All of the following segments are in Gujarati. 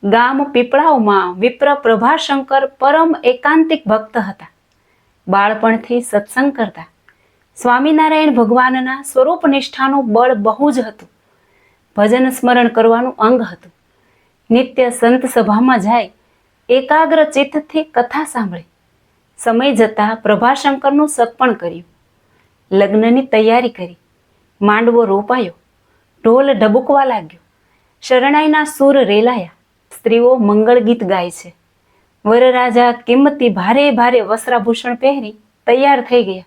ગામ પીપળાઓમાં વિપ્ર પ્રભાશંકર પરમ એકાંતિક ભક્ત હતા. બાળપણથી સત્સંગ કરતા. સ્વામિનારાયણ ભગવાનના સ્વરૂપ નિષ્ઠાનું બળ બહુ જ હતું. ભજન સ્મરણ કરવાનું અંગ હતું. નિત્ય સંત સભામાં જાય, એકાગ્ર ચિત્તથી કથા સાંભળે. સમય જતાં પ્રભાશંકરનું સગપણ કર્યું. લગ્નની તૈયારી કરી. માંડવો રોપાયો. ઢોલ ઢબુકવા લાગ્યો. શરણાઈના સૂર રેલાયા. સ્ત્રીઓ મંગળ ગીત ગાય છે. વરરાજા કિંમતી ભારે ભારે વસ્ત્રાભૂષણ પહેરી તૈયાર થઈ ગયા.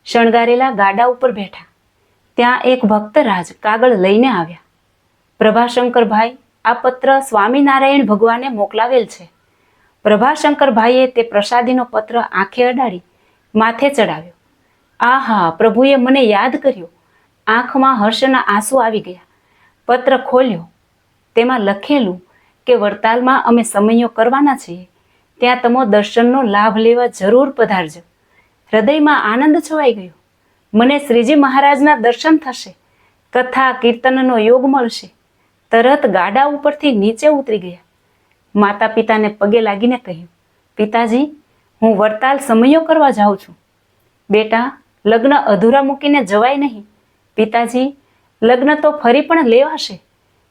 શણગારેલા ગાડા ઉપર બેઠા. ત્યાં એક ભક્તરાજ કાગળ લઈને આવ્યા. પ્રભાશંકરભાઈ, આ પત્ર સ્વામિનારાયણ ભગવાને મોકલાવેલ છે. પ્રભાશંકરભાઈએ તે પ્રસાદીનો પત્ર આંખે અડાડી માથે ચડાવ્યો. આહા, પ્રભુએ મને યાદ કર્યો. આંખમાં હર્ષના આંસુ આવી ગયા. પત્ર ખોલ્યો. તેમાં લખેલું કે વડતાલમાં અમે સમયો કરવાના છીએ, ત્યાં તમો દર્શનનો લાભ લેવા જરૂર પધારજો. હૃદયમાં આનંદ છવાઈ ગયો. મને શ્રીજી મહારાજના દર્શન થશે, કથા કીર્તનનો યોગ મળશે. તરત ગાડા ઉપરથી નીચે ઉતરી ગયા. માતા પિતાને પગે લાગીને કહ્યું, પિતાજી, હું વડતાલ સમયો કરવા જાઉં છું. બેટા, લગ્ન અધૂરા મૂકીને જવાય નહીં. પિતાજી, લગ્ન તો ફરી પણ લેવાશે,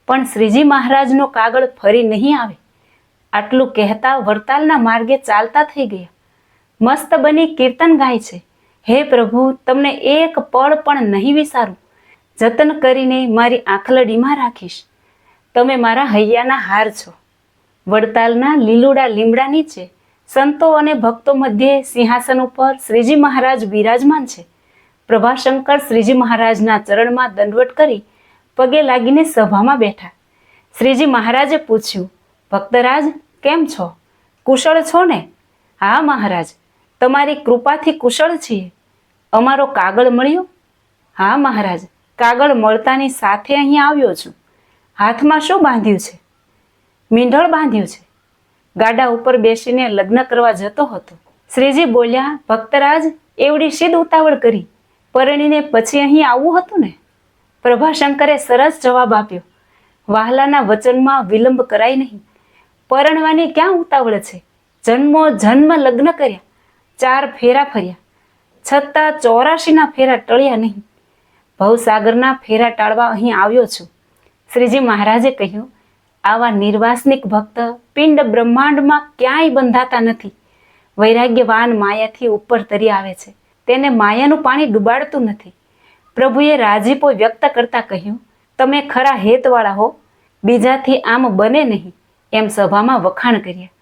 પણ શ્રીજી મહારાજનો કાગળ ફરી નહીં આવે. આટલું કહેતા વડતાલના માર્ગે ચાલતા થઈ ગયા. મસ્ત બની કીર્તન ગાય છે. હે પ્રભુ, તમને એક પળ પણ નહીં વિસારું. જતન કરીને મારી આંખલડીમાં રાખીશ. તમે મારા હૈયાના હાર છો. વડતાલના લીલુડા લીમડા નીચે સંતો અને ભક્તો મધ્યે સિંહાસન ઉપર શ્રીજી મહારાજ બિરાજમાન છે. પ્રભાશંકર શ્રીજી મહારાજના ચરણમાં દંડવટ કરી પગે લાગીને સભામાં બેઠા. શ્રીજી મહારાજે પૂછ્યું, ભક્તરાજ, કેમ છો? કુશળ છો ને? હા મહારાજ, તમારી કૃપાથી કુશળ છીએ. અમારો કાગળ મળ્યો? હા મહારાજ, કાગળ મળતાની સાથે અહીં આવ્યો છું. હાથમાં શું બાંધ્યું છે? મીંઢળ બાંધ્યું છે. ગાડા ઉપર બેસીને લગ્ન કરવા જતો હતો. શ્રીજી બોલ્યા, ભક્તરાજ, એવડી શીદ ઉતાવળ કરી? પરણીને પછી અહીં આવવું હતું ને? પ્રભાશંકરે સરસ જવાબ આપ્યો, વહાલાના વચનમાં વિલંબ કરાય નહીં. પરણવાની ક્યાં ઉતાવળ છે? જન્મો જન્મ લગ્ન કર્યા, 4 ફેરા ફર્યા, છતાં 84ના ફેરા ટળ્યા નહીં. ભવસાગરના ફેરા ટાળવા અહીં આવ્યો છું. શ્રીજી મહારાજે કહ્યું, આવા નિર્વાસનિક ભક્ત પિંડ બ્રહ્માંડમાં ક્યાંય બંધાતા નથી. વૈરાગ્યવાન માયાથી ઉપર તરી આવે છે. તેને માયાનું પાણી ડૂબાડતું નથી. પ્રભુએ રાજીપો વ્યક્ત કરતા કહ્યું, તમે ખરા હેતવાળા હો, બીજાથી આમ બને નહીં, એમ સભામાં વખાણ કર્યા.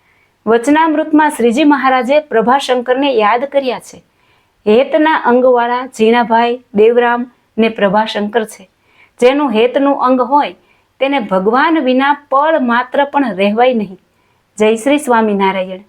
વચનામૃતમાં શ્રીજી મહારાજે પ્રભાશંકરને યાદ કર્યા છે. હેતના અંગવાળા ઝીણાભાઈ, દેવરામ ને પ્રભાશંકર છે. જેનું હેતનું અંગ હોય તેને ભગવાન વિના પળ માત્ર પણ રહેવાય નહીં. જય શ્રી સ્વામિનારાયણ.